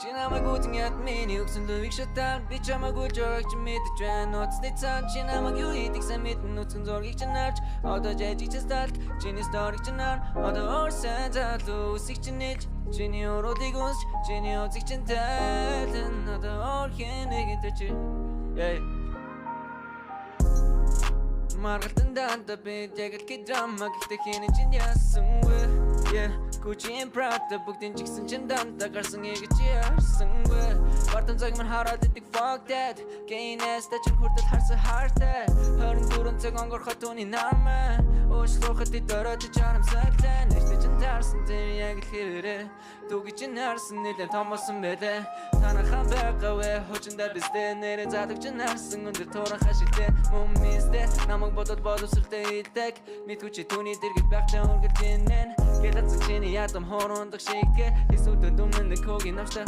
Чи намайг үзэн миний өгсөн лувиг шатаан би чамайг үлжөөг чи мэдэж байна уцны цаан чи намайг юу хийдэг сайн мэдэн нүцгэн зургийг чи нарч одоо жажиг чи сталт чиний сториг чи нар одоо орсэн залуу үсэг чи нэлж чиний уруудыг унсч чиний үзэг чин тайлан одоо орхийн нэгэнтэй чи Маргалтан данда би ягэл ки драма гэхдээ хийнэ чин яасан вэ Gucci and Prada бүгдийн жигсэн чин данда гарсан ийг чи харсан вэ Бартан цаг мань хараад идэг fuck that Гейнэс та чин хүртэл харсан хартай 24 цаг онгорхот түүний намаа Уушлуухад идороод чарамсаглаа Нэштэй чин таарсан тэр яг л хэрэг Түги чин харсан нэлээд томосон бэлээ Танахаа байгаа вэ Хочиндаа бистэ нэрэ задаг чин харсан өндөр тууран хашигтэй Мөн мистэ намайг бодоод боловсралтай идэг Мэдгүй чи түүний дэргэд байхлаа үргэлж гинэн Ядам хорон даг шийгэ Эсвэл дүмэн нэг хөгийн навштай